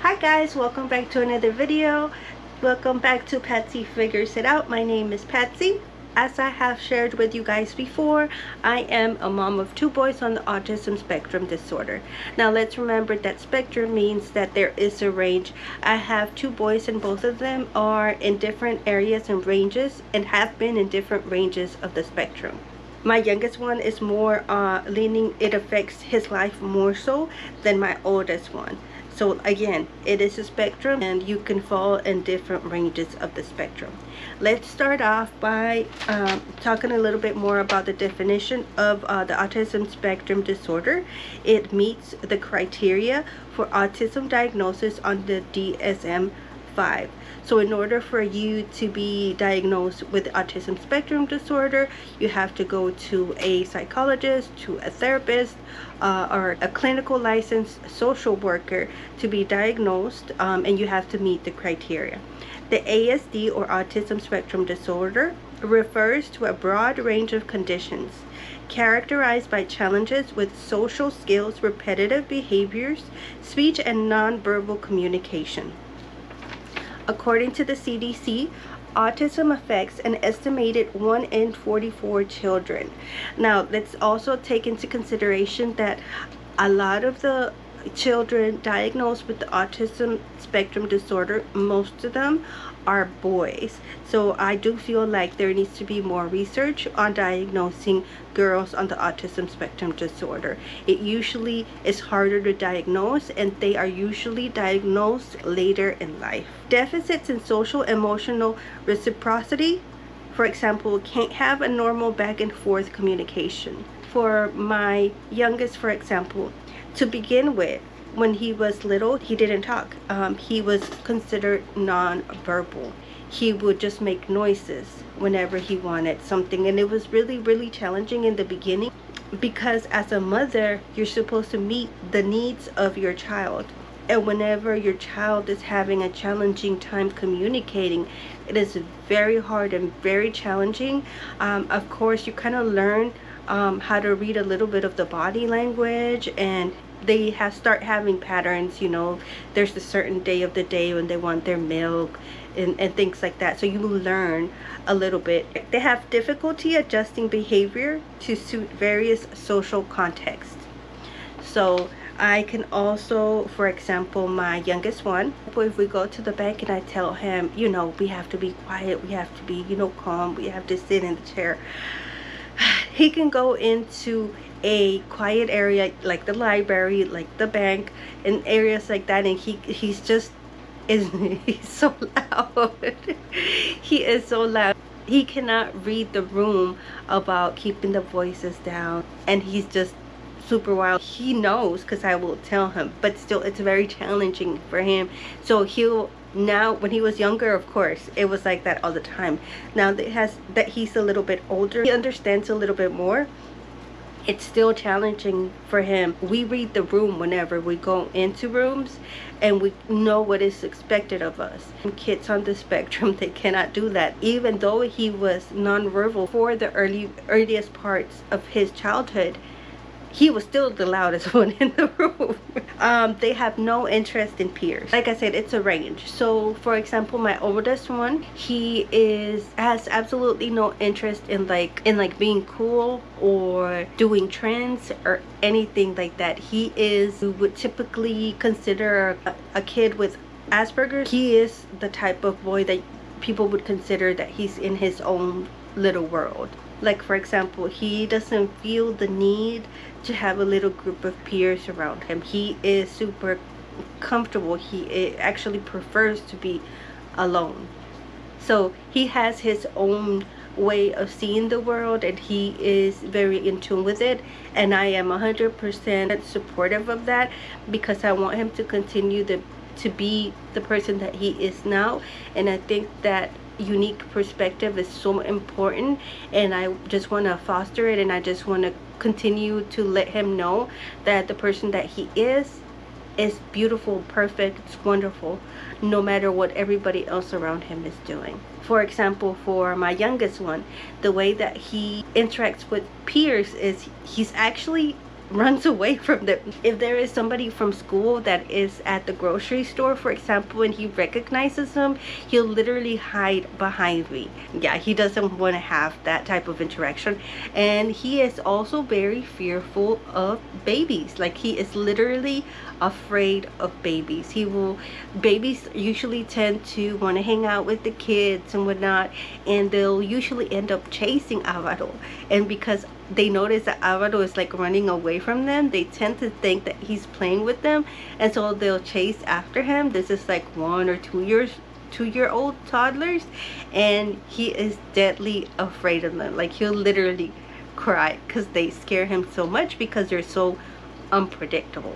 Hi guys, welcome back to another video. Welcome back to Patsy Figures It Out. My name is Patsy. As I have shared with you guys before, I am a mom of two boys on the autism spectrum disorder. Now let's remember that spectrum means that there is a range. I have two boys and both of them are in different areas and ranges and have been in different ranges of the spectrum. My youngest one is more leaning, it affects his life more so than my oldest one. So again, it is a spectrum and you can fall in different ranges of the spectrum. Let's start off by talking a little bit more about the definition of the autism spectrum disorder. It meets the criteria for autism diagnosis on the DSM-5. So in order for you to be diagnosed with autism spectrum disorder, you have to go to a psychologist, to a therapist, or a clinical licensed social worker to be diagnosed, and you have to meet the criteria. The ASD, or autism spectrum disorder, refers to a broad range of conditions characterized by challenges with social skills, repetitive behaviors, speech, and nonverbal communication. According to the CDC, autism affects an estimated 1 in 44 children. Now, let's also take into consideration that a lot of the children diagnosed with the autism spectrum disorder, most of them are boys. So I do feel like there needs to be more research on diagnosing girls on the autism spectrum disorder. It usually is harder to diagnose and they are usually diagnosed later in life. Deficits in social emotional reciprocity, for example, can't have a normal back and forth communication. For my youngest, for example, to begin with, when he was little, he didn't talk. He was considered non-verbal. He would just make noises whenever he wanted something, and it was really challenging in the beginning because as a mother, you're supposed to meet the needs of your child. And whenever your child is having a challenging time communicating, it is very hard and very challenging. Of course, you kind of learn how to read a little bit of the body language, and they start having patterns. You know, there's a certain day of the day when they want their milk and things like that. So you learn a little bit. They have difficulty adjusting behavior to suit various social contexts. So I can also, for example, my youngest one, if we go to the bank and I tell him, you know, we have to be quiet, we have to be, you know, calm, we have to sit in the chair, he can go into a quiet area like the library, like the bank, and areas like that, and he's so loud. He is so loud. He cannot read the room about keeping the voices down, and he's just super wild. He knows because I will tell him, but still it's very challenging for him. So he'll, now when he was younger, of course it was like that all the time. Now that he's a little bit older, he understands a little bit more. It's still challenging for him. We read the room whenever we go into rooms, and we know what is expected of us. Kids on the spectrum, they cannot do that. Even though he was nonverbal for the earliest parts of his childhood, he was still the loudest one in the room. They have no interest in peers. Like I said, it's a range. So for example, my oldest one, he has absolutely no interest in being cool or doing trends or anything like that. He would typically consider a kid with Asperger's. He is the type of boy that people would consider that he's in his own little world. Like for example, he doesn't feel the need to have a little group of peers around him. He is super comfortable. He actually prefers to be alone. So he has his own way of seeing the world, and he is very in tune with it, and I am 100% supportive of that because I want him to continue to be the person that he is now. And I think that unique perspective is so important, and I just want to foster it, and I just want to continue to let him know that the person that he is beautiful, perfect, it's wonderful, no matter what everybody else around him is doing. For example, for my youngest one, the way that he interacts with peers is he's actually runs away from them. If there is somebody from school that is at the grocery store, for example, and he recognizes them, he'll literally hide behind me. Yeah, he doesn't want to have that type of interaction. And he is also very fearful of babies. Like, he is literally afraid of babies. Babies usually tend to want to hang out with the kids and whatnot, and they'll usually end up chasing Alvaro. And because they notice that Alvaro is like running away from them, they tend to think that he's playing with them, and so they'll chase after him. This is like 1 or 2-year-old toddlers, and he is deadly afraid of them. Like, he'll literally cry because they scare him so much because they're so unpredictable.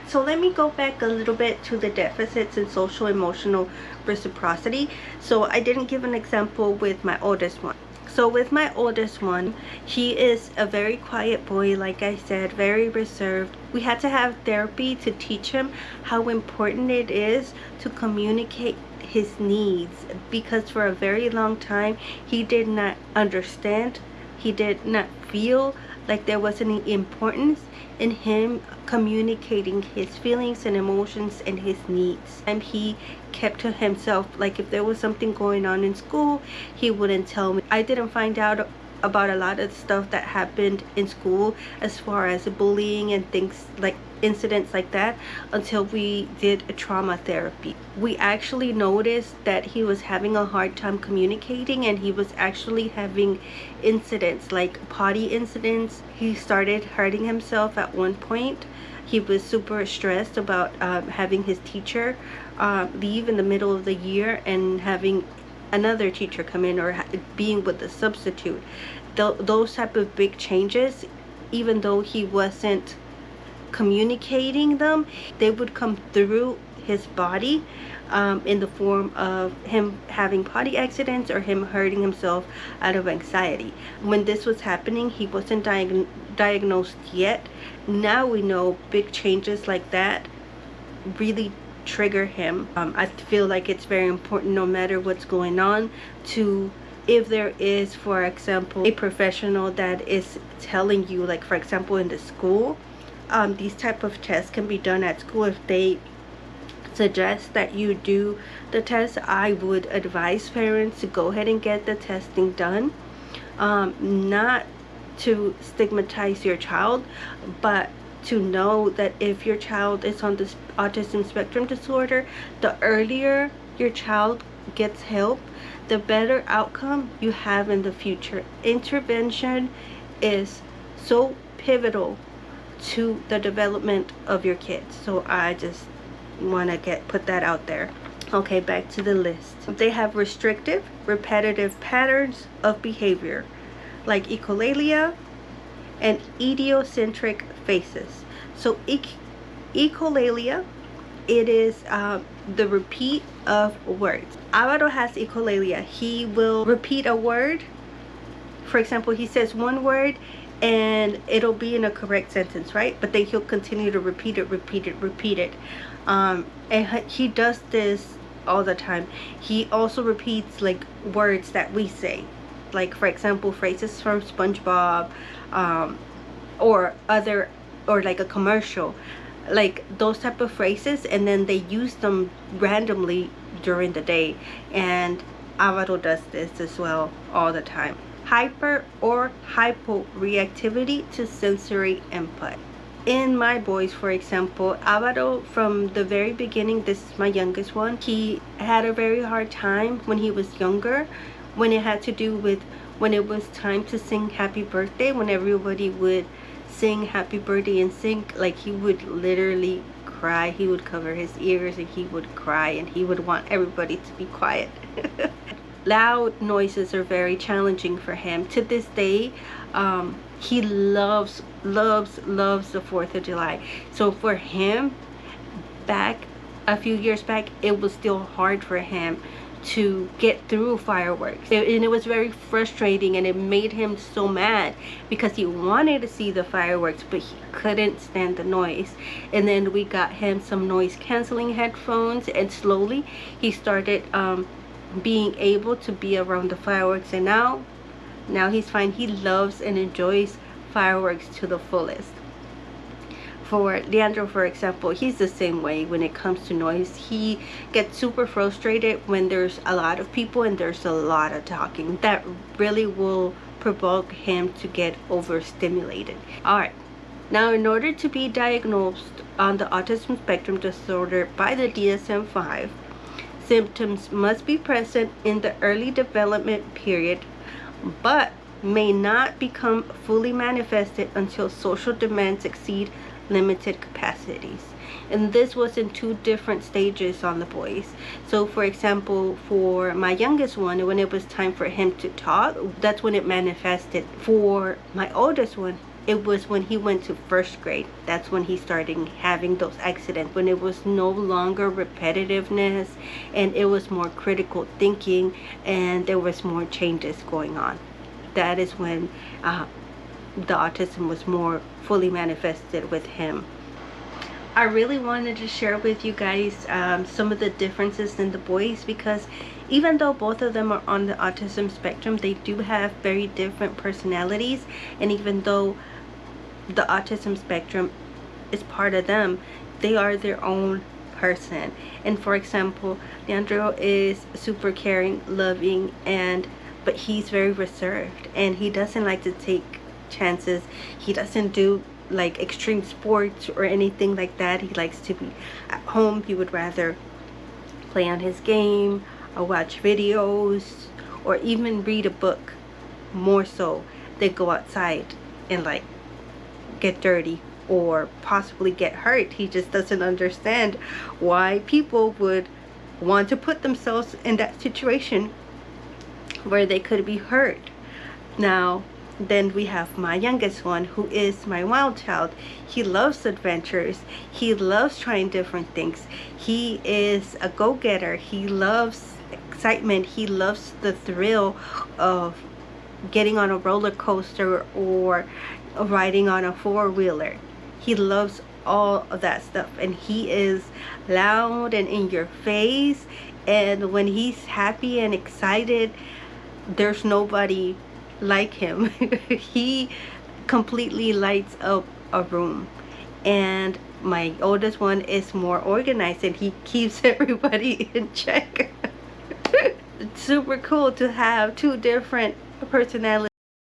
So let me go back a little bit to the deficits in social emotional reciprocity. So I didn't give an example with my oldest one. So with my oldest one, he is a very quiet boy, like I said, very reserved. We had to have therapy to teach him how important it is to communicate his needs, because for a very long time he did not understand, he did not feel like there was any importance in him communicating his feelings and emotions and his needs. And he kept to himself. Like, if there was something going on in school, he wouldn't tell me. I didn't find out about a lot of stuff that happened in school as far as bullying and things like incidents like that until we did a trauma therapy. We actually noticed that he was having a hard time communicating, and he was actually having incidents like potty incidents. He started hurting himself at one point. He was super stressed about having his teacher leave in the middle of the year and having another teacher come in, or being with a substitute. Those type of big changes, even though he wasn't communicating them, they would come through his body in the form of him having potty accidents or him hurting himself out of anxiety. When this was happening, he wasn't diagnosed yet. Now we know big changes like that really trigger him. I feel like it's very important, no matter what's going on, to, if there is, for example, a professional that is telling you, like for example in the school, these type of tests can be done at school. If they suggest that you do the test, I would advise parents to go ahead and get the testing done. Not to stigmatize your child, but to know that if your child is on this autism spectrum disorder, the earlier your child gets help, the better outcome you have in the future. Intervention is so pivotal to the development of your kids. So I just want to put that out there. Okay, back to the list. They have restrictive, repetitive patterns of behavior, like echolalia and idiocentric faces. So echolalia, it is the repeat of words. Alvaro has echolalia. He will repeat a word. For example, he says one word and it'll be in a correct sentence, right? But then he'll continue to repeat it. And he does this all the time. He also repeats like words that we say, like for example phrases from SpongeBob, or like a commercial, like those type of phrases, and then they use them randomly during the day. And Alvaro does this as well all the time. Hyper or hypo reactivity to sensory input. In my boys, for example, Alvaro, from the very beginning, this is my youngest one, he had a very hard time when he was younger, when it had to do with when it was time to sing happy birthday. When everybody would sing happy birthday in sync, like he would literally cry. He would cover his ears and he would cry, and he would want everybody to be quiet. Loud noises are very challenging for him. To this day, he loves the 4th of July. So for him, back a few years back, it was still hard for him to get through fireworks, and it was very frustrating, and it made him so mad because he wanted to see the fireworks but he couldn't stand the noise. And then we got him some noise canceling headphones, and slowly he started being able to be around the fireworks, and now he's fine. He loves and enjoys fireworks to the fullest. For Leandro, for example, he's the same way when it comes to noise. He gets super frustrated when there's a lot of people and there's a lot of talking. That really will provoke him to get overstimulated. Alright, now in order to be diagnosed on the autism spectrum disorder by the DSM-5, symptoms must be present in the early development period, but may not become fully manifested until social demands exceed limited capacities. And this was in 2 different stages on the boys. So for example, for my youngest one, when it was time for him to talk, that's when it manifested. For my oldest one, it was when he went to 1st grade. That's when he started having those accidents, when it was no longer repetitiveness and it was more critical thinking and there was more changes going on. That is when the autism was more fully manifested with him. I really wanted to share with you guys some of the differences in the boys, because even though both of them are on the autism spectrum, they do have very different personalities. And even though the autism spectrum is part of them, they are their own person. And for example, Leandro is super caring, loving, but he's very reserved and he doesn't like to take chances. He doesn't do like extreme sports or anything like that. He likes to be at home. He would rather play on his game or watch videos or even read a book, more so than go outside and like get dirty or possibly get hurt. He just doesn't understand why people would want to put themselves in that situation where they could be hurt. Now then we have my youngest one, who is my wild child. He loves adventures. He loves trying different things. He is a go-getter. He loves excitement. He loves the thrill of getting on a roller coaster or riding on a 4-wheeler. He loves all of that stuff, and he is loud and in your face, and when he's happy and excited, there's nobody like him. He completely lights up a room. And my oldest one is more organized and he keeps everybody in check. It's super cool to have 2 different personalities